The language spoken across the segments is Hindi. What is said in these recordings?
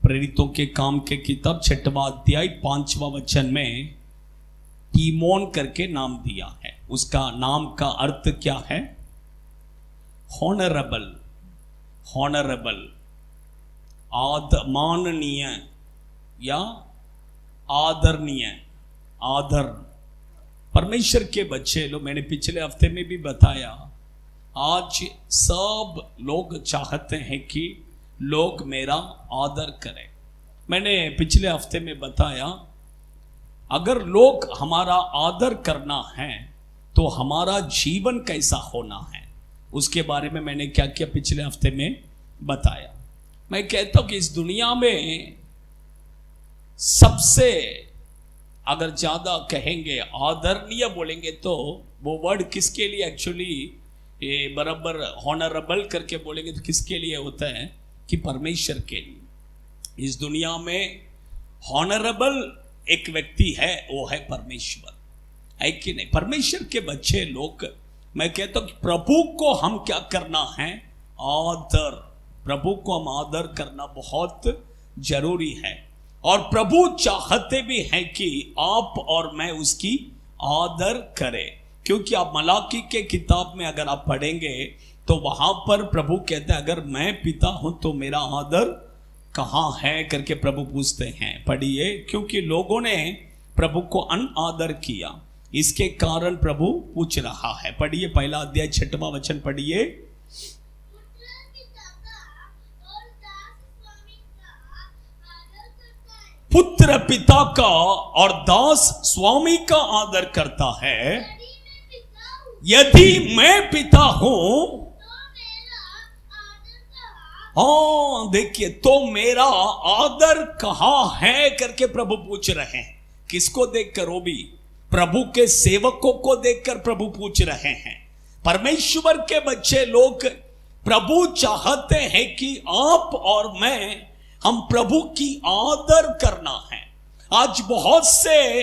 प्रेरितों के काम के किताब 6वां अध्याय 5वां वचन में टीमोन करके नाम दिया है। उसका नाम का अर्थ क्या है? हॉनरेबल, हॉनरेबल, माननीय या आदरणीय, आदर। परमेश्वर के बच्चे लोग, मैंने पिछले हफ्ते में भी बताया, आज सब लोग चाहते हैं कि लोग मेरा आदर करें। मैंने पिछले हफ्ते में बताया, अगर लोग हमारा आदर करना है तो हमारा जीवन कैसा होना है, उसके बारे में मैंने क्या किया पिछले हफ्ते में बताया। मैं कहता हूं कि इस दुनिया में सबसे अगर ज्यादा कहेंगे आदरणीय बोलेंगे तो वो वर्ड किसके लिए एक्चुअली बराबर हॉनरेबल करके बोलेंगे तो किसके लिए होता है कि परमेश्वर के लिए। इस दुनिया में हॉनरेबल एक व्यक्ति है, वो है परमेश्वर, है कि नहीं? परमेश्वर के बच्चे लोग, मैं कहता हूं कि प्रभु को हम क्या करना है? आदर। प्रभु को हम आदर करना बहुत जरूरी है, और प्रभु चाहते भी हैं कि आप और मैं उसकी आदर करें। क्योंकि आप मलाकी के किताब में अगर आप पढ़ेंगे तो वहां पर प्रभु कहते हैं, अगर मैं पिता हूं तो मेरा आदर कहां है करके प्रभु पूछते हैं। पढ़िए, क्योंकि लोगों ने प्रभु को अनादर किया, इसके कारण प्रभु पूछ रहा है। पढ़िए, पहला अध्याय 6वां वचन पढ़िए। पुत्र पिता का और दास स्वामी का आदर करता है। यदि मैं पिता हूं, हाँ देखिए, तो मेरा आदर कहां है करके प्रभु पूछ रहे हैं। किसको देखकर? वो भी प्रभु के सेवकों को देखकर प्रभु पूछ रहे हैं। परमेश्वर के बच्चे लोग, प्रभु चाहते हैं कि आप और मैं, हम प्रभु की आदर करना है। आज बहुत से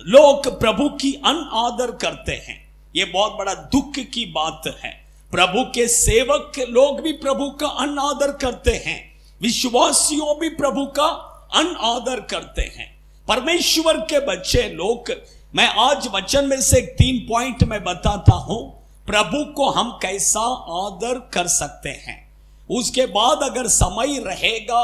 लोग प्रभु की अनादर करते हैं, ये बहुत बड़ा दुख की बात है। प्रभु के सेवक लोग भी प्रभु का अनादर करते हैं, विश्वासियों भी प्रभु का अनादर करते हैं। परमेश्वर के बच्चे लोग, मैं आज वचन में से 3 पॉइंट में बताता हूं, प्रभु को हम कैसा आदर कर सकते हैं। उसके बाद अगर समय रहेगा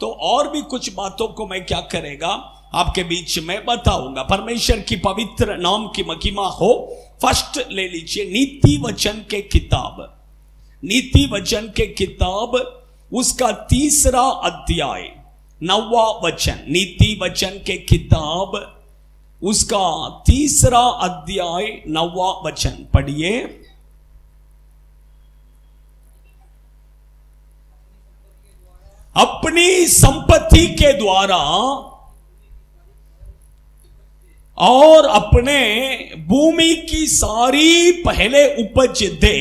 तो और भी कुछ बातों को मैं क्या करेगा आपके बीच में बताऊंगा। परमेश्वर की पवित्र नाम की महिमा हो। फर्स्ट ले लीजिए, नीति वचन के किताब, नीति वचन के किताब, उसका 3रा अध्याय 9वां वचन। नीति वचन के किताब, उसका 3रा अध्याय 9वां वचन पढ़िए। अपनी संपत्ति के द्वारा और अपने भूमि की सारी पहले उपज दे,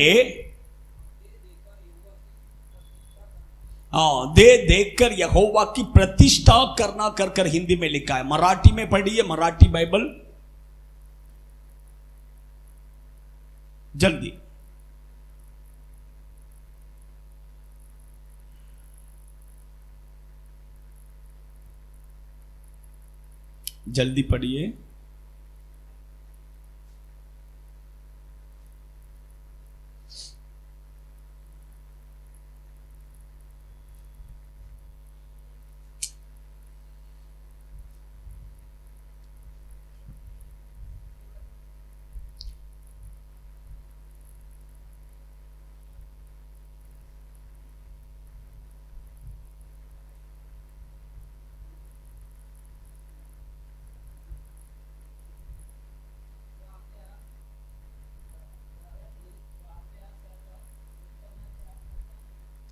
दे देकर यहोवा की प्रतिष्ठा करना कर हिंदी में लिखा है। मराठी में पढ़िए, मराठी बाइबल जल्दी। जल्दी पढ़िए।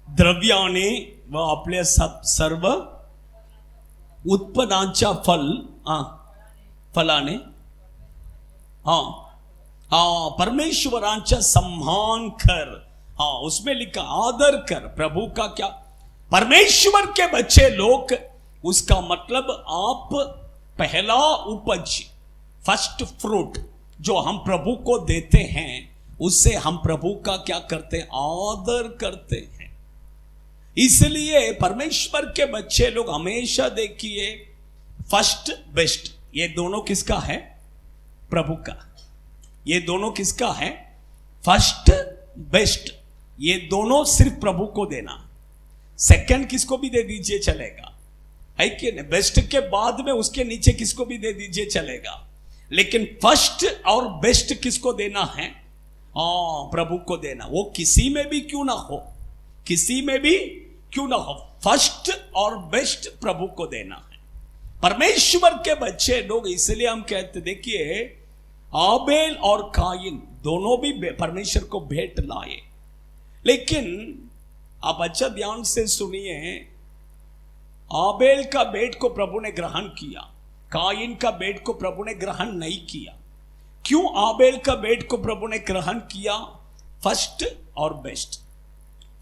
द्रव्याने व आपल्या सर्व उत्पन्नाच्या फलाने परमेश्वरांचा सम्मान कर। उसमें लिखा आदर कर। प्रभु का क्या? परमेश्वर के बच्चे लोग, उसका मतलब आप पहला उपज, फर्स्ट फ्रूट जो हम प्रभु को देते हैं, उससे हम प्रभु का क्या करते हैं? आदर करते हैं। इसलिए परमेश्वर के बच्चे लोग हमेशा देखिए फर्स्ट बेस्ट, ये दोनों किसका है? प्रभु का। ये दोनों किसका है? फर्स्ट बेस्ट, ये दोनों सिर्फ प्रभु को देना। सेकंड किसको भी दे दीजिए चलेगा, है कि नहीं? बेस्ट के बाद में उसके नीचे किसको भी दे दीजिए चलेगा, लेकिन फर्स्ट और बेस्ट किसको देना है? प्रभु को देना। वो किसी में भी क्यों ना हो, किसी में भी क्यों ना हो, फर्स्ट और बेस्ट प्रभु को देना है। परमेश्वर के बच्चे लोग, इसलिए हम कहते, देखिए आबेल और काइन दोनों भी परमेश्वर को भेंट लाए, लेकिन आप अच्छा ध्यान से सुनिए, आबेल का भेंट को प्रभु ने ग्रहण किया, काइन का भेंट को प्रभु ने ग्रहण नहीं किया। क्यों आबेल का भेंट को प्रभु ने ग्रहण किया? फर्स्ट और बेस्ट,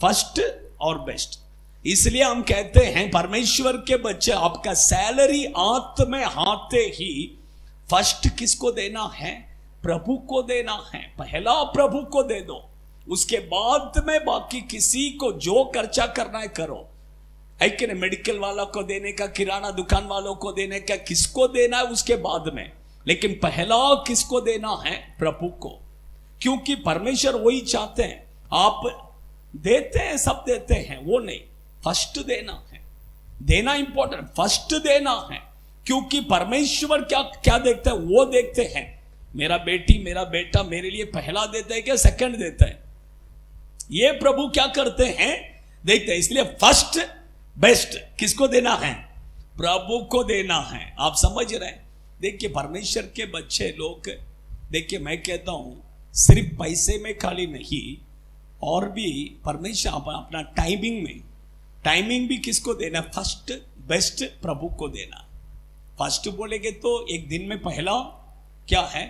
फर्स्ट और बेस्ट। इसलिए हम कहते हैं परमेश्वर के बच्चे, आपका सैलरी हाथ में आते ही फर्स्ट किसको देना है? प्रभु को देना है। पहला प्रभु को दे दो, उसके बाद में बाकी किसी को जो खर्चा करना है करो, है कि नहीं? मेडिकल वालों को देने का, किराना दुकान वालों को देने का, किसको देना है उसके बाद में, लेकिन पहला किसको देना है? प्रभु को। क्योंकि परमेश्वर वही चाहते हैं, आप देते हैं सब देते हैं वो नहीं, फर्स्ट देना है, देना इंपॉर्टेंट, फर्स्ट देना है। क्योंकि परमेश्वर क्या क्या देखते हैं? वो देखते हैं मेरा बेटी मेरा बेटा मेरे लिए पहला देता है क्या सेकंड देता है, ये प्रभु क्या करते हैं? देखते हैं। इसलिए फर्स्ट बेस्ट किसको देना है? प्रभु को देना है। आप समझ रहे हैं? देखिए परमेश्वर के बच्चे लोग, देखिए मैं कहता हूं सिर्फ पैसे में खाली नहीं, और भी परमेश्वर अपना टाइमिंग में, टाइमिंग भी किसको देना? फर्स्ट बेस्ट प्रभु को देना। फर्स्ट बोलेंगे तो एक दिन में पहला क्या है?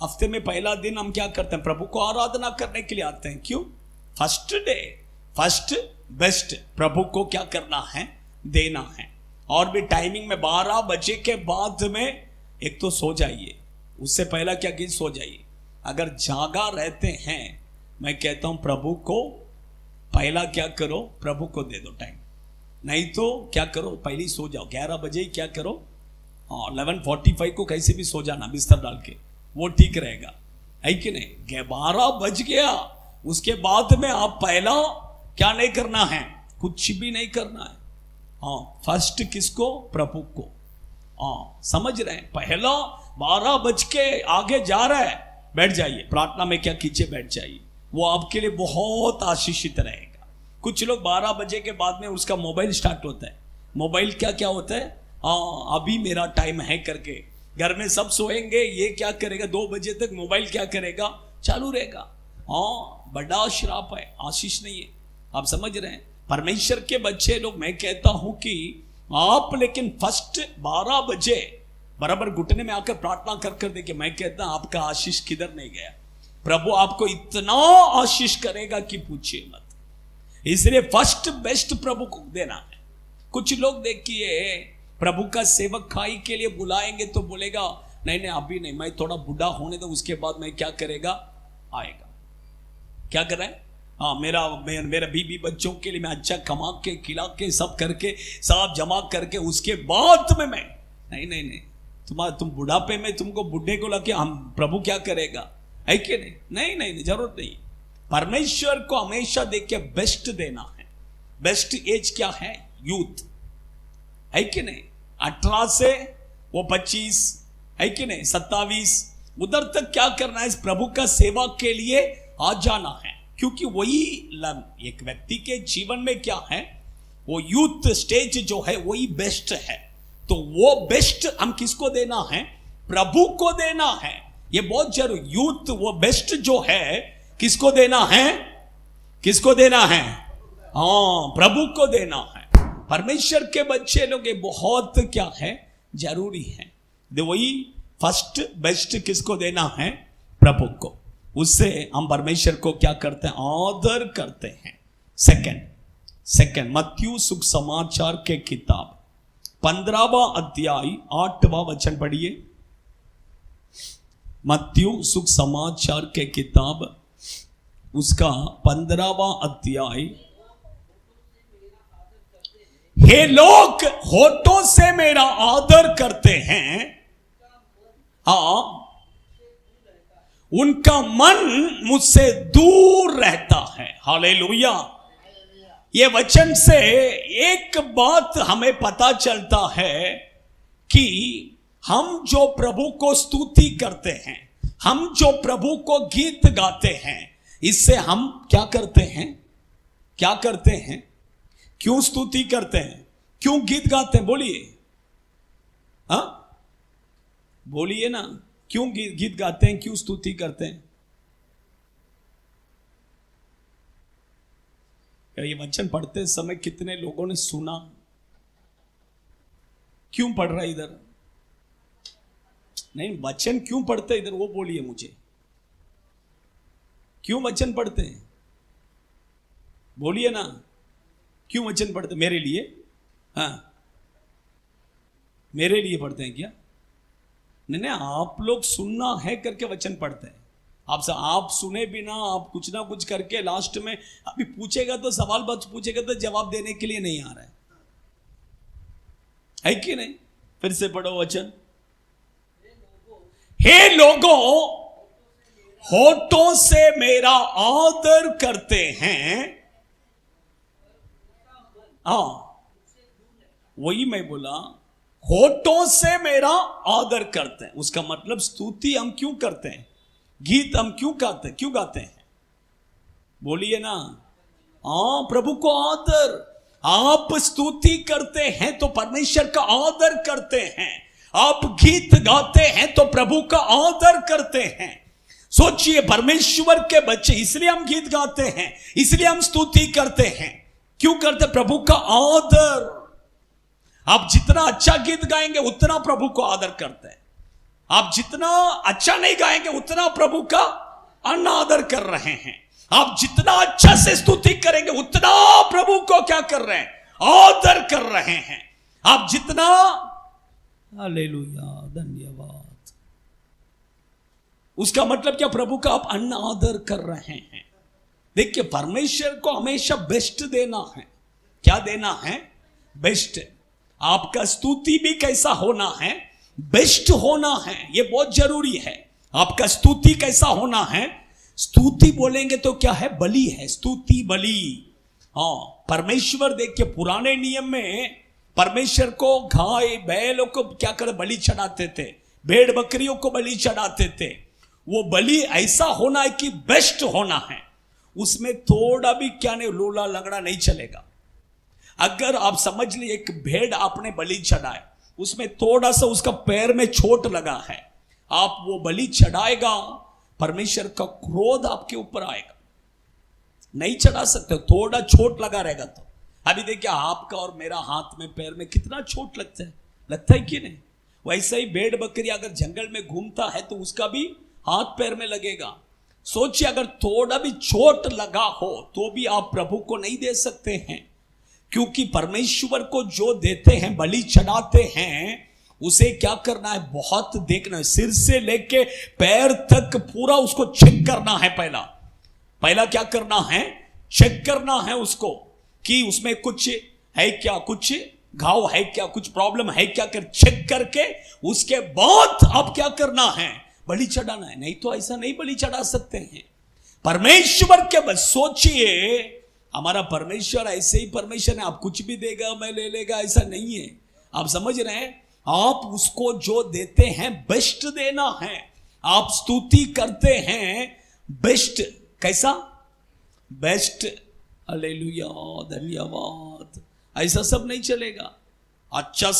हफ्ते में पहला दिन हम क्या करते हैं? प्रभु को आराधना करने के लिए आते हैं। क्यों? फर्स्ट डे, फर्स्ट बेस्ट प्रभु को क्या करना है? देना है। और भी टाइमिंग में 12 बजे के बाद में एक तो सो जाइए, उससे पहला क्या कि सो जाइए। अगर जागा रहते हैं, मैं कहता हूं प्रभु को पहला क्या करो? प्रभु को दे दो टाइम। नहीं तो क्या करो? पहले सो जाओ, 11 बजे ही क्या करो? 11:45 को कैसे भी सो जाना बिस्तर डाल के, वो ठीक रहेगा, है कि नहीं? 12 बज गया, उसके बाद में आप पहला क्या नहीं करना है? कुछ भी नहीं करना है। फर्स्ट किसको? प्रभु को। समझ रहे हैं? पहला 12 बज के आगे जा रहा है, बैठ जाइए प्रार्थना में, क्या कीजिए? बैठ जाइए, वो आपके लिए बहुत आशीषित रहेगा। कुछ लोग 12 बजे के बाद में उसका मोबाइल स्टार्ट होता है, मोबाइल क्या क्या होता है? अभी मेरा टाइम है करके, घर में सब सोएंगे, ये क्या करेगा? 2 बजे तक मोबाइल क्या करेगा? चालू रहेगा। बड़ा श्राप है, आशीष नहीं है। आप समझ रहे हैं? परमेश्वर के बच्चे लोग, मैं कहता हूं कि आप लेकिन फर्स्ट 12 बजे बराबर घुटने में आकर प्रार्थना कर कर देखिए, मैं कहता हूं आपका आशीष किधर नहीं गया। प्रभु आपको इतना आशीष करेगा कि पूछिए मत। इसलिए फर्स्ट बेस्ट प्रभु को देना है। कुछ लोग देखिए प्रभु का सेवक खाई के लिए बुलाएंगे तो बोलेगा नहीं नहीं अभी नहीं, मैं थोड़ा बूढ़ा होने दो, उसके बाद मैं क्या करेगा? आएगा। क्या कर रहा है? मेरा बीबी बच्चों के लिए मैं अच्छा कमा के खिला के सब करके सब जमा करके उसके बाद में मैं नहीं तुम बुढ़ापे में तुमको बुढ़े को लगे हम प्रभु क्या करेगा? है कि नहीं? नहीं, जरूरत नहीं। परमेश्वर को हमेशा देख के बेस्ट देना है। बेस्ट एज क्या है? यूथ, है कि नहीं? 18 से वो 25, है कि नहीं? 27 उधर तक क्या करना है? इस प्रभु का सेवा के लिए आ जाना है। क्योंकि वही एक व्यक्ति के जीवन में क्या है? वो यूथ स्टेज जो है वही बेस्ट है। तो वो बेस्ट हम किसको देना है? प्रभु को देना है। ये बहुत जरूरी। यूथ वो बेस्ट जो है किसको देना है? किसको देना है? प्रभु को देना है। परमेश्वर के बच्चे लोग, ये बहुत क्या है? जरूरी है। वही फर्स्ट बेस्ट किसको देना है? प्रभु को। उससे हम परमेश्वर को क्या करते हैं? आदर करते हैं। सेकंड मत्ती सुसमाचार के किताब 15वां अध्याय 8वां वचन पढ़िए। मत्ती सुसमाचार के किताब उसका 15वां अध्याय हे लोग होठों से मेरा आदर करते हैं, हाँ, उनका मन मुझसे दूर रहता है। हालेलुया। ये वचन से एक बात हमें पता चलता है कि हम जो प्रभु को स्तुति करते हैं, हम जो प्रभु को गीत गाते हैं, इससे हम क्या करते हैं, क्या करते हैं, क्यों स्तुति करते हैं, क्यों गीत गाते हैं? बोलिए, हाँ बोलिए ना, क्यों गीत गाते हैं, क्यों स्तुति करते हैं? ये वचन पढ़ते समय कितने लोगों ने सुना? क्यों पढ़ रहा है इधर? नहीं, वचन क्यों पढ़ते इधर वो बोलिए मुझे। क्यों वचन पढ़ते हैं? बोलिए ना, क्यों वचन पढ़ते? मेरे लिए? हाँ, मेरे लिए पढ़ते हैं क्या? नहीं, आप लोग सुनना है करके वचन पढ़ते हैं। आप सुने बिना आप कुछ ना कुछ करके लास्ट में अभी पूछेगा तो सवाल बात पूछेगा तो जवाब देने के लिए नहीं आ रहा है कि नहीं? फिर से पढ़ो वचन। हे लोगों, होठों से मेरा आदर करते हैं, हाँ वही मैं बोला, होठों से मेरा आदर करते हैं। उसका मतलब स्तुति हम क्यों करते हैं, गीत हम क्यों गाते हैं? बोलिए ना, हाँ प्रभु को आदर। आप स्तुति करते हैं तो परमेश्वर का आदर करते हैं, आप गीत गाते हैं तो प्रभु का आदर करते हैं। सोचिए, परमेश्वर के बच्चे, इसलिए हम गीत गाते हैं, इसलिए हम स्तुति करते हैं। क्यों करते? प्रभु का आदर। आप जितना अच्छा गीत गाएंगे उतना प्रभु को आदर करते हैं, आप जितना अच्छा नहीं गाएंगे उतना प्रभु का अनादर कर रहे हैं। आप जितना अच्छा से स्तुति करेंगे उतना प्रभु को क्या कर रहे हैं, आदर कर रहे हैं। आप जितना, हालेलुया, धन्यवाद, उसका मतलब क्या, प्रभु का आप अनादर कर रहे हैं। देखिए, परमेश्वर को हमेशा बेस्ट देना है। क्या देना है? बेस्ट। आपका स्तुति भी कैसा होना है? बेस्ट होना है। ये बहुत जरूरी है। आपका स्तुति कैसा होना है? स्तुति बोलेंगे तो क्या है? बलि है, स्तुति बलि। हाँ, परमेश्वर देखिए पुराने नियम में परमेश्वर को गाय बैलों को क्या कर बलि चढ़ाते थे, भेड़ बकरियों को बलि चढ़ाते थे। वो बलि ऐसा होना है कि बेस्ट होना है, उसमें थोड़ा भी क्या नहीं, लोला लंगड़ा नहीं चलेगा। अगर आप समझ लीजिए एक भेड़ आपने बलि चढ़ाए, उसमें थोड़ा सा उसका पैर में चोट लगा है, आप वो बलि चढ़ाएगा, परमेश्वर का क्रोध आपके ऊपर आएगा। नहीं चढ़ा सकते, थोड़ा चोट लगा रहेगा तो। अभी देखिए, आपका और मेरा हाथ में पैर में कितना चोट लगता है कि नहीं? वैसे ही भेड़ बकरी अगर जंगल में घूमता है तो उसका भी हाथ पैर में लगेगा। सोचिए, अगर थोड़ा भी चोट लगा हो तो भी आप प्रभु को नहीं दे सकते हैं, क्योंकि परमेश्वर को जो देते हैं, बलि चढ़ाते हैं, उसे क्या करना है? बहुत देखना है, सिर से लेके पैर तक पूरा उसको चेक करना है। पहला क्या करना है? चेक करना है उसको कि उसमें कुछ है क्या, कुछ घाव है क्या, कुछ प्रॉब्लम है क्या, कर चेक करके उसके बाद आप क्या करना है? बलि चढ़ाना है। नहीं तो ऐसा नहीं बलि चढ़ा सकते हैं परमेश्वर के। बस सोचिए, हमारा परमेश्वर ऐसे ही परमेश्वर है, आप कुछ भी देगा मैं ले लेगा, ऐसा नहीं है। आप समझ रहे हैं? आप उसको जो देते हैं बेस्ट देना है। आप स्तुति करते हैं बेस्ट। कैसा? बेस्ट। हालेलुया, धन्यवाद। ऐसा सब नहीं चलेगा। अच्छा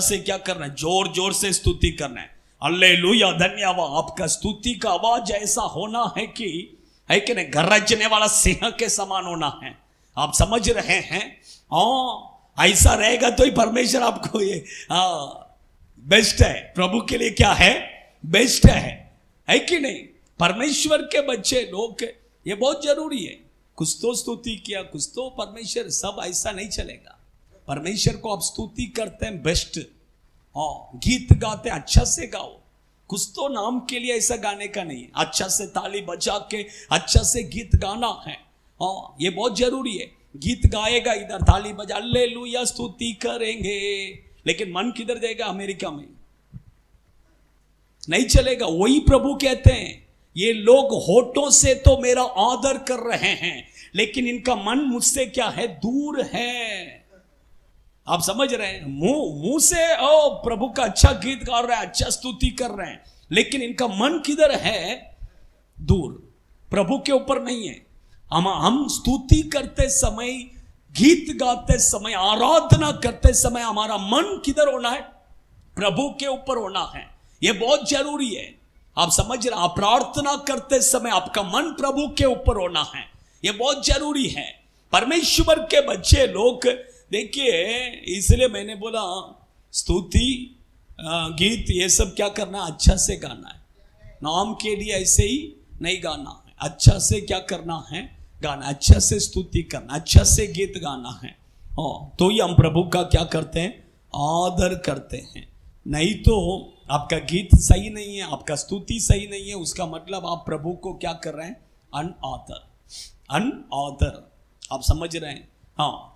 से क्या करना है? जोर जोर से स्तुति करना है। हालेलुया, धन्यवाद। आपका स्तुति का आवाज ऐसा होना है कि नहीं, गरजने वाला सिंह के समान होना है। आप समझ रहे हैं? हाँ, ऐसा रहेगा तो ही परमेश्वर आपको ये बेस्ट है। प्रभु के लिए क्या है? बेस्ट है कि नहीं? परमेश्वर के बच्चे लोग, ये बहुत जरूरी है। कुछ तो स्तुति किया, कुछ तो परमेश्वर, सब ऐसा नहीं चलेगा। परमेश्वर को आप स्तुति करते हैं बेस्ट। हाँ, गीत गाते हैं, अच्छा से गाओ। कुछ तो नाम के लिए ऐसा गाने का नहीं है, अच्छा से ताली बजा के अच्छा से गीत गाना है। हाँ, ये बहुत जरूरी है। गीत गाएगा, इधर थाली बजा हालेलुया स्तुति करेंगे, लेकिन मन किधर जाएगा? अमेरिका में। नहीं चलेगा। वही प्रभु कहते हैं ये लोग होठों से तो मेरा आदर कर रहे हैं, लेकिन इनका मन मुझसे क्या है? दूर है। आप समझ रहे हैं? मुंह से ओ प्रभु का अच्छा गीत गा रहे हैं, अच्छा स्तुति कर रहे हैं, लेकिन इनका मन किधर है? दूर, प्रभु के ऊपर नहीं है। हम स्तुति करते समय, गीत गाते समय, आराधना करते समय हमारा मन किधर होना है? प्रभु के ऊपर होना है। यह बहुत जरूरी है। आप समझ रहे? आप प्रार्थना करते समय आपका मन प्रभु के ऊपर होना है, यह बहुत जरूरी है। परमेश्वर के बच्चे लोग देखिए, इसलिए मैंने बोला स्तुति गीत ये सब क्या करना है? अच्छा से गाना है। नाम के लिए ऐसे ही नहीं गाना है, अच्छा से क्या करना है? गाना, अच्छा से स्तुति करना, अच्छा से गीत गाना है। तो ही हम प्रभु का क्या करते हैं? आदर करते हैं। नहीं तो आपका गीत सही नहीं है, आपका स्तुति सही नहीं है, उसका मतलब आप प्रभु को क्या कर रहे हैं? अनआदर, अनआदर। आप समझ रहे हैं? हाँ।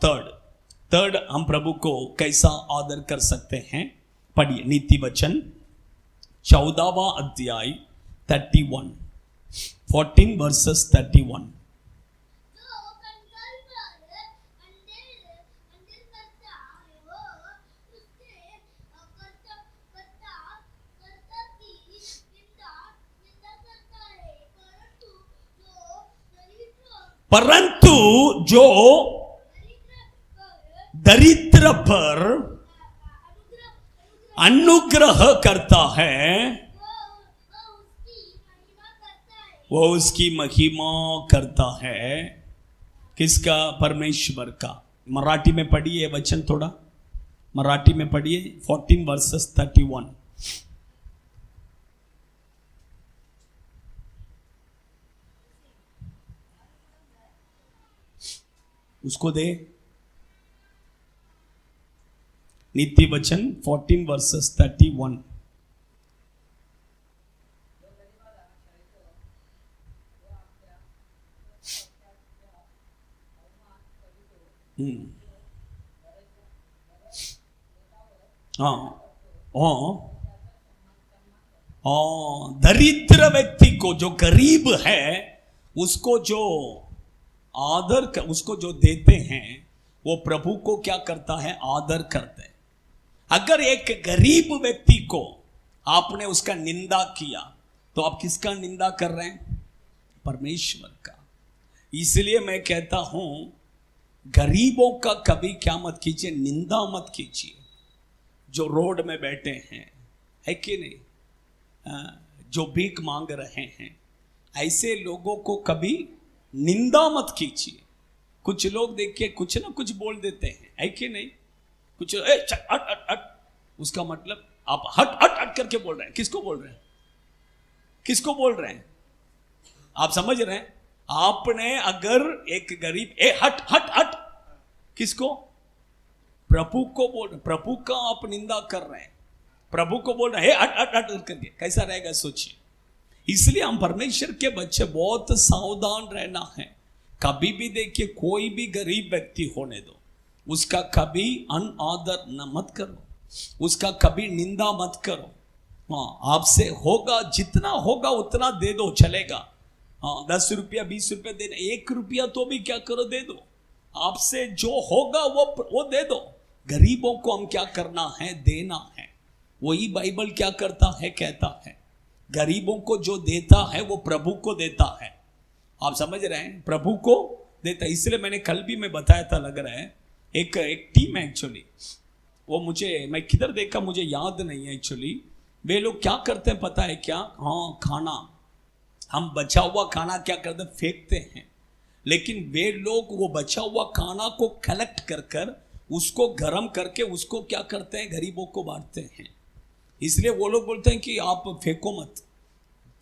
थर्ड हम प्रभु को कैसा आदर कर सकते हैं? पढ़िए नीति वचन 14वां अध्याय 31, 14 वर्सेस 31। परंतु जो दरिद्र पर अनुग्रह करता है वो उसकी महिमा करता है। किसका? परमेश्वर का। मराठी में पढ़िए वचन, थोड़ा मराठी में पढ़िए 14 वर्सेस 31। उसको दे। नीति वचन 14 वर्सेस 31। दरिद्र व्यक्ति को, जो गरीब है, उसको जो आदर, उसको जो देते हैं, वो प्रभु को क्या करता है? आदर करते हैं। अगर एक गरीब व्यक्ति को आपने उसका निंदा किया तो आप किसका निंदा कर रहे हैं? परमेश्वर का। इसलिए मैं कहता हूं गरीबों का कभी क्या मत कीजिए? निंदा मत कीजिए। जो रोड में बैठे हैं, है कि नहीं, जो भीख मांग रहे हैं, ऐसे लोगों को कभी निंदा मत कीजिए। कुछ लोग देखिए कुछ ना कुछ बोल देते हैं, है कि नहीं? कुछ हट हट हट, उसका मतलब आप हट हट हट करके बोल रहे हैं। किसको बोल रहे हैं? किसको बोल रहे हैं? आप समझ रहे हैं? आपने अगर एक गरीब हट हट हट, किसको? प्रभु को बोल रहे, प्रभु का आप निंदा कर रहे हैं, प्रभु को बोल रहे हैं हट हट हट करके, कैसा रहेगा सोचिए। इसलिए हम परमेश्वर के बच्चे बहुत सावधान रहना है। कभी भी देखिए, कोई भी गरीब व्यक्ति होने दो, उसका कभी अनआदर न मत करो, उसका कभी निंदा मत करो। हाँ, आपसे होगा, जितना होगा उतना दे दो, चलेगा। हाँ, 10 रुपया 20 रुपया देना, 1 रुपया तो भी क्या करो, दे दो। आपसे जो होगा वो दे दो। गरीबों को हम क्या करना है? देना है। वही बाइबल क्या करता है? कहता है गरीबों को जो देता है वो प्रभु को देता है। आप समझ रहे हैं? प्रभु को देता है। इसलिए मैंने कल भी मैं बताया था, लग रहा है एक टीम है एक्चुअली, वो मैं किधर देखा मुझे याद नहीं है एक्चुअली। वे लोग क्या करते हैं पता है क्या? हाँ, खाना, हम बचा हुआ खाना क्या करते हैं? फेंकते हैं। लेकिन वे लोग वो बचा हुआ खाना को कलेक्ट कर कर उसको गर्म करके उसको क्या करते हैं? गरीबों को बांटते हैं। इसलिए वो लोग बोलते हैं कि आप फेंको मत।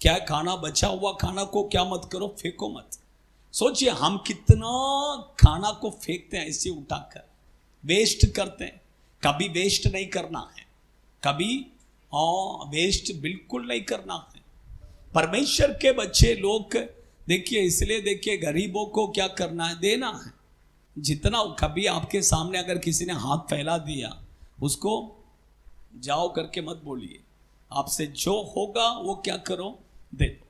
क्या खाना, बचा हुआ खाना को क्या मत करो? फेंको मत। सोचिए हम कितना खाना को फेंकते हैं, ऐसे उठाकर वेस्ट करते हैं। कभी वेस्ट नहीं करना है, कभी वेस्ट बिल्कुल नहीं करना है। परमेश्वर के बच्चे लोग देखिए, इसलिए देखिए गरीबों को क्या करना है? देना है। जितना कभी आपके सामने अगर किसी ने हाथ फैला दिया, उसको जाओ करके मत बोलिए। आपसे जो होगा वो क्या करो, दे दो।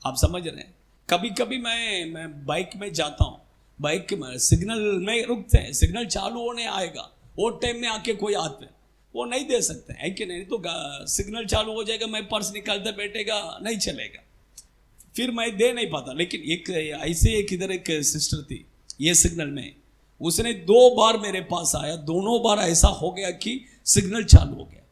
आप समझ रहे हैं? कभी कभी मैं बाइक में जाता हूँ, बाइक में सिग्नल में रुकते हैं, सिग्नल चालू होने आएगा, वो टाइम में आके कोई हाथ में वो नहीं दे सकते है कि नहीं? तो सिग्नल चालू हो जाएगा, मैं पर्स निकालते बैठेगा, नहीं चलेगा, फिर मैं दे नहीं पाता। लेकिन एक ऐसे एक इधर एक सिस्टर थी, ये सिग्नल में उसने 2 बार मेरे पास आया, दोनों बार ऐसा हो गया कि सिग्नल चालू हो गया।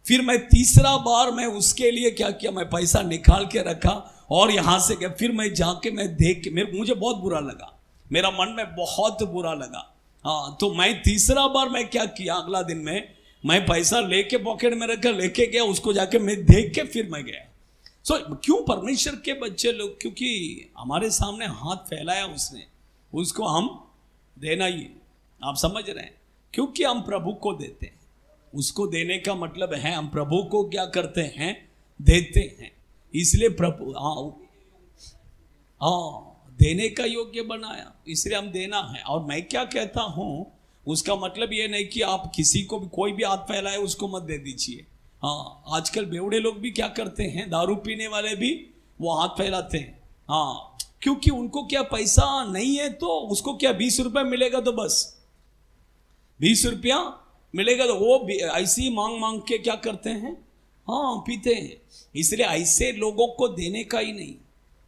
फिर मैं तीसरा बार मैं उसके लिए क्या किया, मैं पैसा निकाल के रखा और यहां से गया। फिर मैं जाके मैं देख के मुझे बहुत बुरा लगा, मेरा मन में बहुत बुरा लगा। हाँ, तो मैं तीसरा बार मैं क्या किया, अगला दिन में मैं पैसा लेके पॉकेट में रखा, लेके गया, उसको जाके मैं देख के फिर मैं गया। क्यों परमेश्वर के बच्चे लोग, क्योंकि हमारे सामने हाथ फैलाया उसने, उसको हम देना ही, आप समझ रहे हैं? क्योंकि हम प्रभु को देते हैं, उसको देने का मतलब है हम प्रभु को क्या करते हैं, देते हैं। इसलिए प्रभु देने का योग्य बनाया, इसलिए हम देना है। और मैं क्या कहता हूं, उसका मतलब ये नहीं कि आप किसी को भी कोई भी हाथ फैलाए उसको मत दे दीजिए। हाँ, आजकल बेवड़े लोग भी क्या करते हैं, दारू पीने वाले भी वो हाथ फैलाते हैं। हाँ, क्योंकि उनको क्या पैसा नहीं है, तो उसको क्या 20 रुपया मिलेगा तो बस 20 रुपया मिलेगा, तो वो ऐसे ही मांग मांग के क्या करते हैं, हाँ पीते हैं। इसलिए ऐसे लोगों को देने का ही नहीं,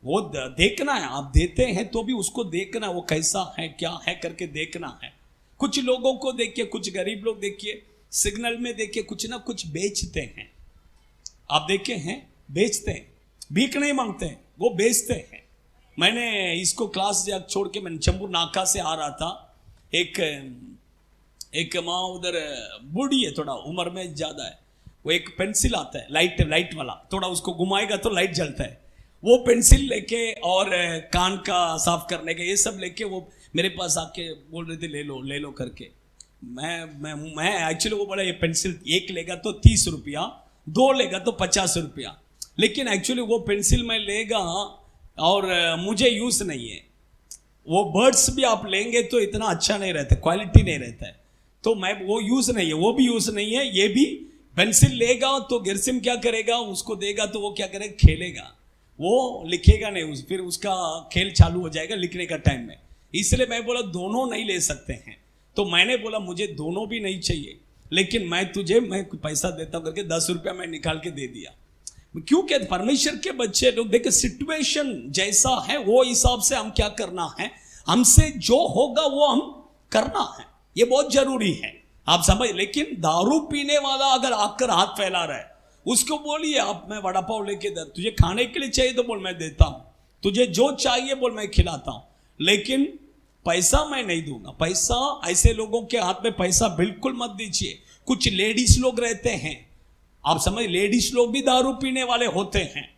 वो देखना है। आप देते हैं तो भी उसको देखना है, वो कैसा है क्या है करके देखना है। कुछ लोगों को देखिए, कुछ गरीब लोग देखिए, सिग्नल में देखिए कुछ ना कुछ बेचते हैं, आप देखे हैं, बेचते हैं, भीख नहीं मांगते हैं, वो बेचते हैं। मैंने इसको क्लास छोड़ के मैं चंबू नाका से आ रहा था, एक माँ उधर बूढ़ी है, थोड़ा उम्र में ज़्यादा है, वो एक पेंसिल आता है लाइट वाला, थोड़ा उसको घुमाएगा तो लाइट जलता है, वो पेंसिल लेके और कान का साफ करने का ये सब लेके वो मेरे पास आके बोल रहे थे ले लो करके। मैं एक्चुअली वो बोला ये पेंसिल एक लेगा तो 30 रुपया, 2 लेगा तो 50 रुपया। लेकिन एक्चुअली वो पेंसिल मैं लेगा और मुझे यूज़ नहीं है, वो बर्ड्स भी आप लेंगे तो इतना अच्छा नहीं रहता, क्वालिटी नहीं रहता है, तो मैं वो यूज़ नहीं है, वो भी यूज़ नहीं है। ये भी पेंसिल लेगा तो गिरसिम क्या करेगा, उसको देगा तो वो क्या करेगा, खेलेगा, वो लिखेगा नहीं, फिर उसका खेल चालू हो जाएगा लिखने का टाइम में। इसलिए मैं बोला दोनों नहीं ले सकते हैं, तो मैंने बोला मुझे दोनों भी नहीं चाहिए, लेकिन मैं पैसा देता हूँ करके 10 रुपया मैं निकाल के दे दिया। क्यों कहते परमेश्वर के बच्चे लोग देखिए, सिचुएशन जैसा है वो हिसाब से हम क्या करना है, हमसे जो होगा वो हम करना है, ये बहुत जरूरी है, आप समझ। लेकिन दारू पीने वाला अगर आकर हाथ फैला रहा है, उसको बोलिए आप मैं वड़ा पाव लेके दे, तुझे खाने के लिए चाहिए तो बोल मैं देता हूं, तुझे जो चाहिए बोल मैं खिलाता हूं, लेकिन पैसा मैं नहीं दूंगा। पैसा ऐसे लोगों के हाथ में पैसा बिल्कुल मत दीजिए। कुछ लेडीज लोग रहते हैं, आप समझ, लेडीज लोग भी दारू पीने वाले होते हैं,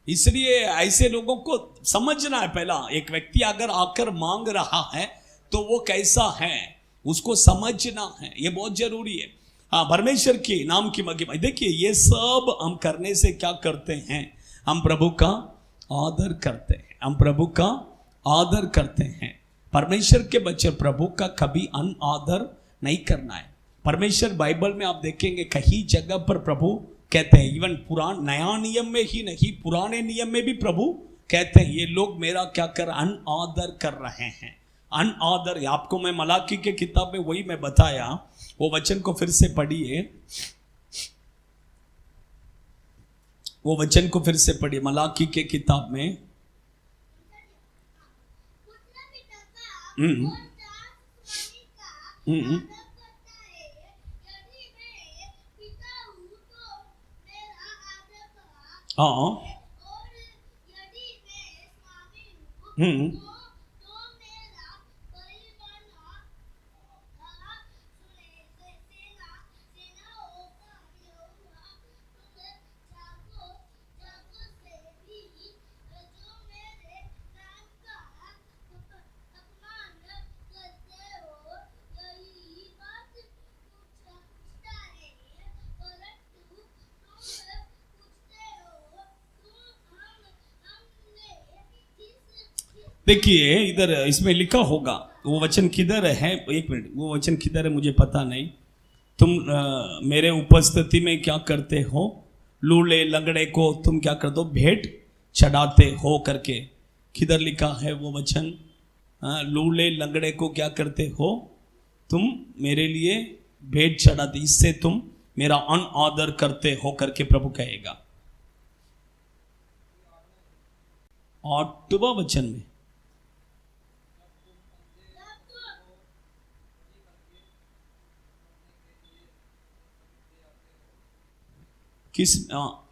इसलिए ऐसे लोगों को समझना है। पहला एक व्यक्ति अगर आकर मांग रहा है तो वो कैसा है उसको समझना है, ये बहुत जरूरी है। हाँ, परमेश्वर के नाम की महिमा। देखिए ये सब हम करने से क्या करते हैं, हम प्रभु का आदर करते हैं, हम प्रभु का आदर करते हैं। परमेश्वर के बच्चे प्रभु का कभी अनआदर नहीं करना है। परमेश्वर बाइबल में आप देखेंगे कई जगह पर प्रभु कहते हैं, इवन नया नियम में ही नहीं, पुराने नियम में भी प्रभु कहते हैं ये लोग मेरा क्या कर अनआदर कर रहे हैं। अनआदर, आपको मैं मलाकी के किताब में वही मैं बताया, वो वचन को फिर से पढ़िए, वो वचन को फिर से पढ़िए मलाकी के किताब में। हाँ, देखिए इधर इसमें लिखा होगा वो वचन किधर है, एक मिनट, वो वचन किधर है मुझे पता नहीं। तुम मेरे उपस्थिति में क्या करते हो, लूले लंगड़े को तुम क्या करते हो, भेंट चढ़ाते हो करके किधर लिखा है वो वचन? लूले लंगड़े को क्या करते हो तुम, मेरे लिए भेंट चढ़ाते, इससे तुम मेरा अनादर करते हो करके प्रभु कहेगा। 8वां वचन में किस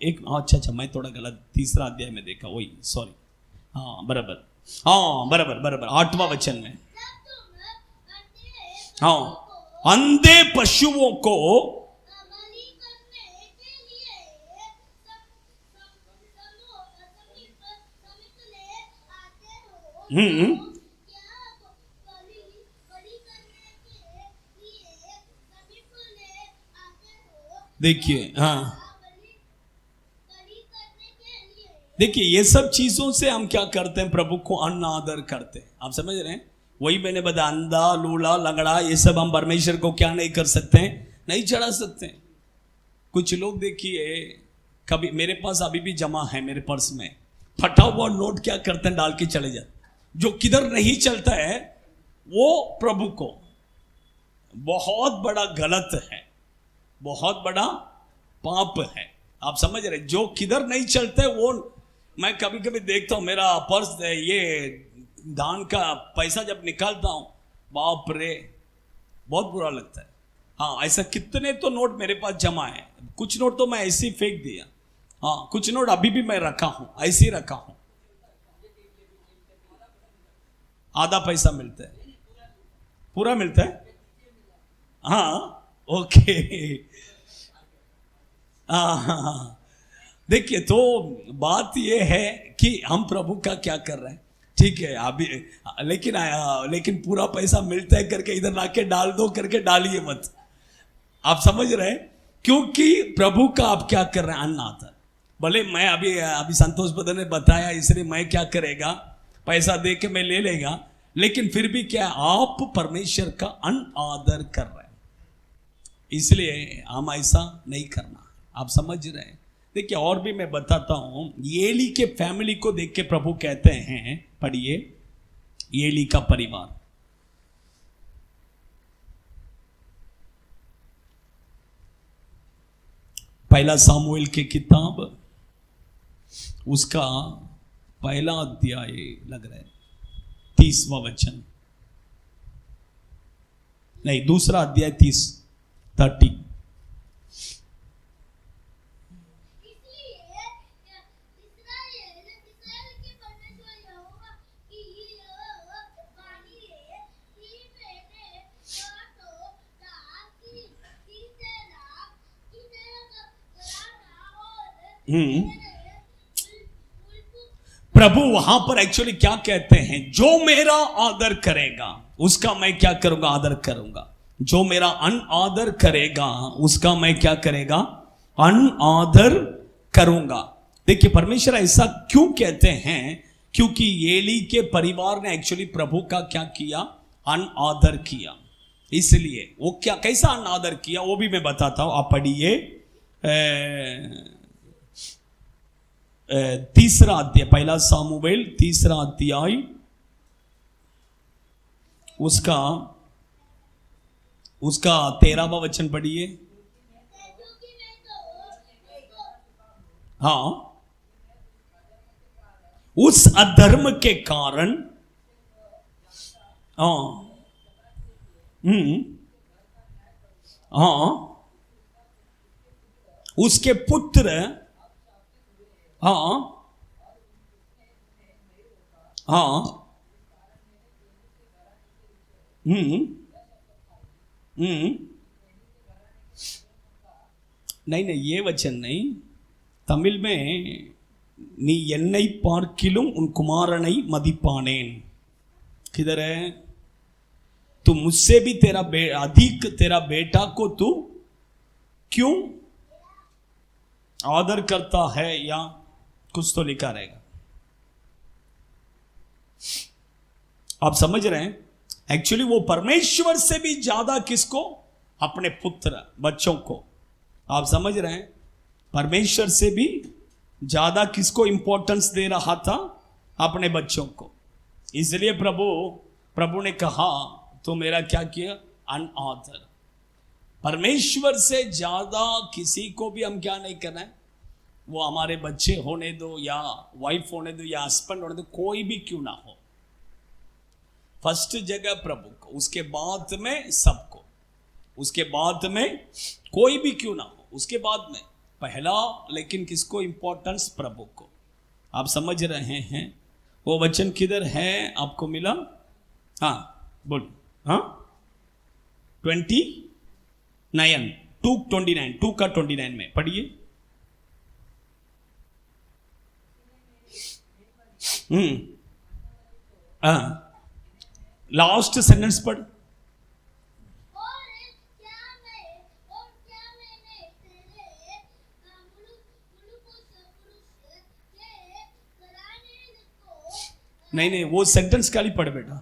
एक अच्छा मैं थोड़ा गलत, 3रा अध्याय में देखा, वही सॉरी, हाँ बराबर, हाँ बराबर बराबर, 8वां वचन में, हाँ अंधे पशुओं को देखिए, हाँ देखिए ये सब चीजों से हम क्या करते हैं, प्रभु को अनादर करते हैं। आप समझ रहे हैं? वही मैंने बताया, अंधा लूला लंगड़ा ये सब हम परमेश्वर को क्या नहीं कर सकते हैं, नहीं चढ़ा सकते हैं। कुछ लोग देखिए, कभी मेरे पास अभी भी जमा है मेरे पर्स में, फटा हुआ नोट क्या करते हैं, डाल के चले जाते, जो किधर नहीं चलता है वो प्रभु को बहुत बड़ा गलत है, बहुत बड़ा पाप है। आप समझ रहे? जो किधर नहीं चलता है वो, मैं कभी कभी देखता हूँ मेरा पर्स, ये दान का पैसा जब निकालता हूँ, बाप रे बहुत बुरा लगता है। हाँ ऐसा कितने तो नोट मेरे पास जमा है, कुछ नोट तो मैं ऐसे ही फेंक दिया, हाँ कुछ नोट अभी भी मैं रखा हूँ, ऐसे ही रखा हूँ। आधा पैसा मिलता है, पूरा मिलता है, हाँ ओके, हाँ देखिए, तो बात ये है कि हम प्रभु का क्या कर रहे हैं, ठीक है अभी, लेकिन पूरा पैसा मिलता है करके इधर लाके डाल दो करके डालिए मत। आप समझ रहे हैं? क्योंकि प्रभु का आप क्या कर रहे हैं, अनादर। भले मैं अभी संतोष बदन ने बताया, इसलिए मैं क्या करेगा, पैसा दे के मैं ले लेगा, लेकिन फिर भी क्या आप परमेश्वर का अनादर कर रहे हैं, इसलिए हम ऐसा नहीं करना। आप समझ रहे हैं? देखिए और भी मैं बताता हूं, एली के फैमिली को देख के प्रभु कहते हैं, पढ़िए एली का परिवार, पहला सामुएल की किताब, उसका पहला अध्याय लग रहा है 30वां वचन, नहीं दूसरा अध्याय 30 प्रभु वहां पर एक्चुअली क्या कहते हैं, जो मेरा आदर करेगा उसका मैं क्या करूंगा, आदर करूंगा। जो मेरा अनादर करेगा उसका मैं क्या करेगा, अनादर करूंगा। देखिए परमेश्वर ऐसा क्यों कहते हैं, क्योंकि एली के परिवार ने एक्चुअली प्रभु का क्या किया, अनादर किया। इसलिए वो क्या, कैसा अनादर किया वो भी मैं बताता हूं, आप पढ़िए 3रा अध्याय, पहला सामुएल 3रा अध्याय, उसका 13वां वचन पढ़िए। हाँ उस अधर्म के कारण, हाँ हाँ उसके पुत्र, हाँ हाँ नहीं ये वचन नहीं, तमिल में நீ என்னை பார்க்கிலும் உன் कुमारனை மதிப்பானேன், किधर है, तू मुझसे भी अधिक तेरा बेटा को तू क्यों आदर करता है, या कुछ तो लिखा रहेगा। आप समझ रहे हैं? एक्चुअली वो परमेश्वर से भी ज्यादा किसको? अपने पुत्र बच्चों को। आप समझ रहे हैं? परमेश्वर से भी ज्यादा किसको इंपॉर्टेंस दे रहा था? अपने बच्चों को। इसलिए प्रभु ने कहा तो मेरा क्या किया? अनऑथर। परमेश्वर से ज्यादा किसी को भी हम क्या नहीं करना है, वो हमारे बच्चे होने दो या वाइफ होने दो या हस्बैंड होने दो, कोई भी क्यों ना हो, फर्स्ट जगह प्रभु को, उसके बाद में सबको, उसके बाद में कोई भी क्यों ना हो, उसके बाद में पहला लेकिन किसको इंपॉर्टेंस? प्रभु को। आप समझ रहे हैं? वो वचन किधर है? आपको मिला? हाँ बोलो। हाँ 29 2:29 2 का 29 में पढ़िए। लास्ट सेंटेंस पढ़। नहीं वो सेंटेंस खाली पढ़ बेटा।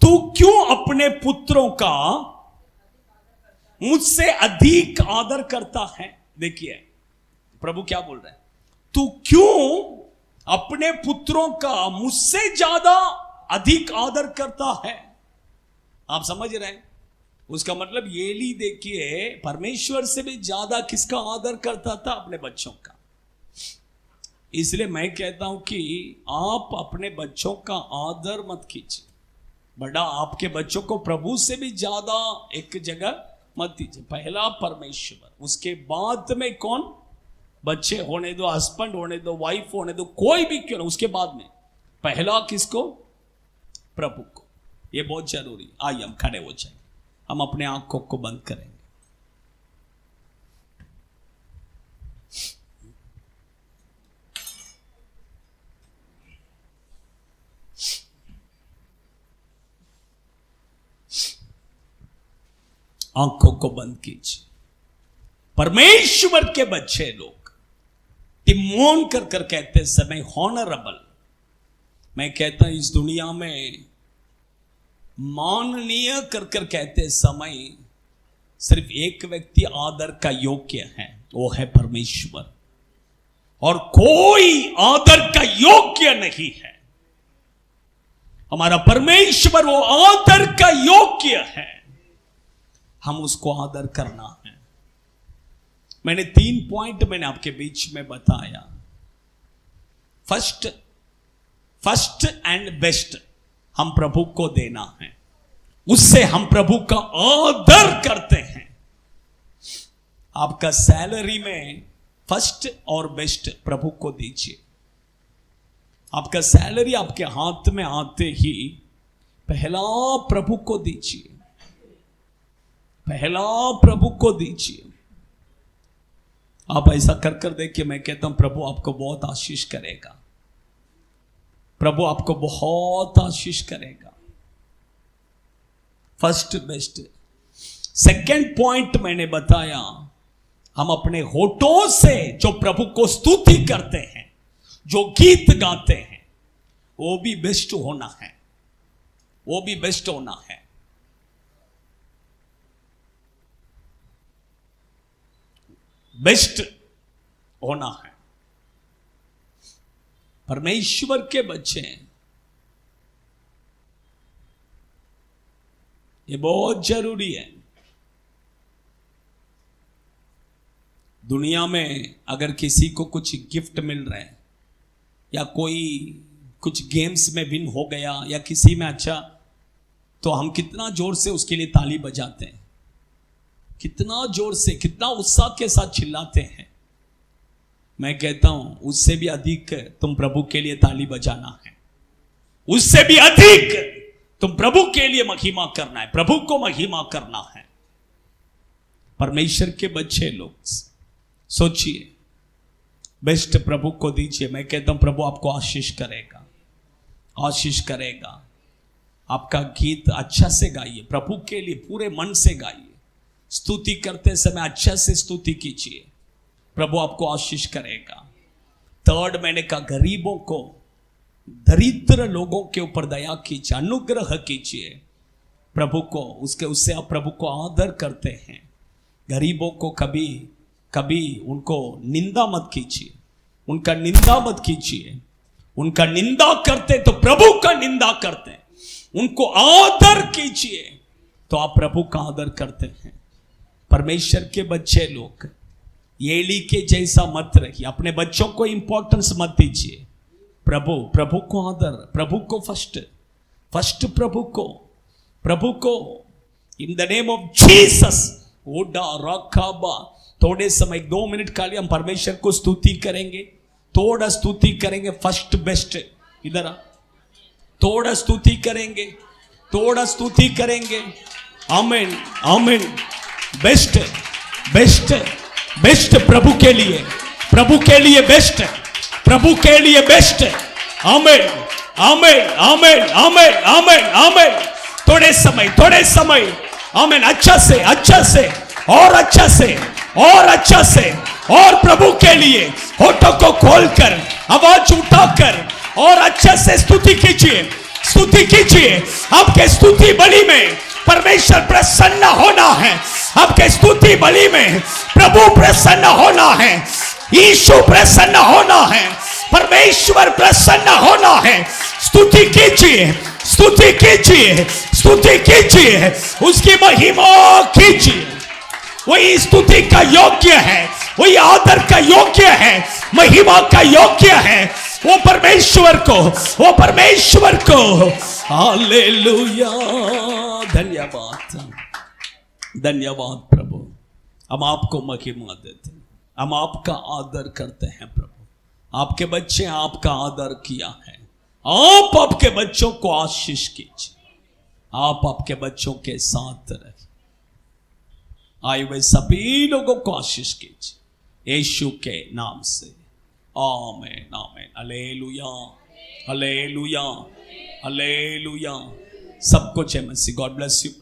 तू क्यों अपने पुत्रों का मुझसे अधिक आदर करता है? देखिए प्रभु क्या बोल रहे हैं, तू क्यों अपने पुत्रों का मुझसे ज्यादा अधिक आदर करता है? आप समझ रहे हैं? उसका मतलब एली देखिए परमेश्वर से भी ज्यादा किसका आदर करता था? अपने बच्चों का। इसलिए मैं कहता हूं कि आप अपने बच्चों का आदर मत कीजिए, बड़ा आपके बच्चों को प्रभु से भी ज्यादा एक जगह मत दीजिए। पहला परमेश्वर, उसके बाद में कौन? बच्चे होने दो, हस्बैंड होने दो, वाइफ होने दो, कोई भी क्यों ना, उसके बाद में पहला किसको? प्रभु को। ये बहुत जरूरी। आइए हम खड़े हो जाएंगे, हम अपने आंखों को बंद करेंगे। आंखों को बंद कीजिए। परमेश्वर के बच्चे लोग टिमोन कर कहते समय हॉनरेबल, मैं कहता हूं इस दुनिया में माननीय कर कहते समय सिर्फ एक व्यक्ति आदर का योग्य है, वो है परमेश्वर, और कोई आदर का योग्य नहीं है। हमारा परमेश्वर वो आदर का योग्य है, हम उसको आदर करना है। मैंने 3 पॉइंट मैंने आपके बीच में बताया। फर्स्ट एंड बेस्ट हम प्रभु को देना है, उससे हम प्रभु का आदर करते हैं। आपका सैलरी में फर्स्ट और बेस्ट प्रभु को दीजिए। आपका सैलरी आपके हाथ में आते ही पहला प्रभु को दीजिए, पहला प्रभु को दीजिए। आप ऐसा कर देखिए, मैं कहता हूं प्रभु आपको बहुत आशीष करेगा, प्रभु आपको बहुत आशीष करेगा। First best. सेकंड पॉइंट मैंने बताया, हम अपने होठों से जो प्रभु को स्तुति करते हैं, जो गीत गाते हैं, वो भी बेस्ट होना है, वो भी बेस्ट होना है। बेस्ट होना है। परमेश्वर के बच्चे, ये बहुत जरूरी है। दुनिया में अगर किसी को कुछ गिफ्ट मिल रहे हैं या कोई कुछ गेम्स में विन हो गया या किसी में अच्छा, तो हम कितना जोर से उसके लिए ताली बजाते हैं, कितना जोर से, कितना उत्साह के साथ चिल्लाते हैं। मैं कहता हूं उससे भी अधिक तुम प्रभु के लिए ताली बजाना है, उससे भी अधिक तुम प्रभु के लिए महिमा करना है, प्रभु को महिमा करना है। परमेश्वर के बच्चे लोग सोचिए, बेस्ट प्रभु को दीजिए। मैं कहता हूं प्रभु आपको आशीष करेगा, आशीष करेगा। आपका गीत अच्छा से गाइए, प्रभु के लिए पूरे मन से गाइए, स्तुति करते समय अच्छा से स्तुति कीजिए, प्रभु आपको आशीष करेगा। थर्ड मैंने कहा, गरीबों को दरिद्र लोगों के ऊपर दया कीजिए, अनुग्रह कीजिए प्रभु को, उससे आप प्रभु को आदर करते हैं। गरीबों को कभी कभी उनको निंदा मत कीजिए, उनका निंदा मत कीजिए। उनका निंदा करते तो प्रभु का निंदा करते हैं, उनको आदर कीजिए तो आप प्रभु का आदर करते हैं। परमेश्वर के बच्चे लोग एली के जैसा मत रहिए, अपने बच्चों को इंपॉर्टेंस मत दीजिए। प्रभु को आदर, प्रभु को फर्स्ट प्रभु को in the name of Jesus ओडा रखाबा। थोड़े समय 2 मिनट का लिए हम परमेश्वर को स्तुति करेंगे, थोड़ा स्तुति करेंगे। फर्स्ट बेस्ट, इधर थोड़ा स्तुति करेंगे। आमीन आमीन। बेस्ट बेस्ट बेस्ट प्रभु के लिए बेस्ट, प्रभु के लिए बेस्ट। आमीन आमीन आमीन आमीन आमीन आमीन। थोड़े समय आमीन। अच्छा से और प्रभु के लिए होठों को खोलकर, आवाज उठाकर और अच्छा से स्तुति कीजिए। आपके स्तुति बलि में परमेश्वर प्रसन्न होना है, आपके स्तुति बलि में प्रभु प्रसन्न होना है, यीशु प्रसन्न होना है, परमेश्वर प्रसन्न होना है। स्तुति कीजिए, उसकी महिमा कीजिए। वही स्तुति का योग्य है, वही आदर का योग्य है, महिमा का योग्य है वो परमेश्वर को। हालेलुया। धन्यवाद प्रभु। हम आपको महिमा देते हैं, हम आपका आदर करते हैं प्रभु। आपके बच्चे आपका आदर किया है, आप आपके बच्चों को आशीष कीजिए, आप आपके बच्चों के साथ रहिए। आए हुए सभी लोगों को आशीष कीजिए यीशु के नाम से। आमीन आमीन। Hallelujah hallelujah hallelujah. सबको जय मसीह। God bless you.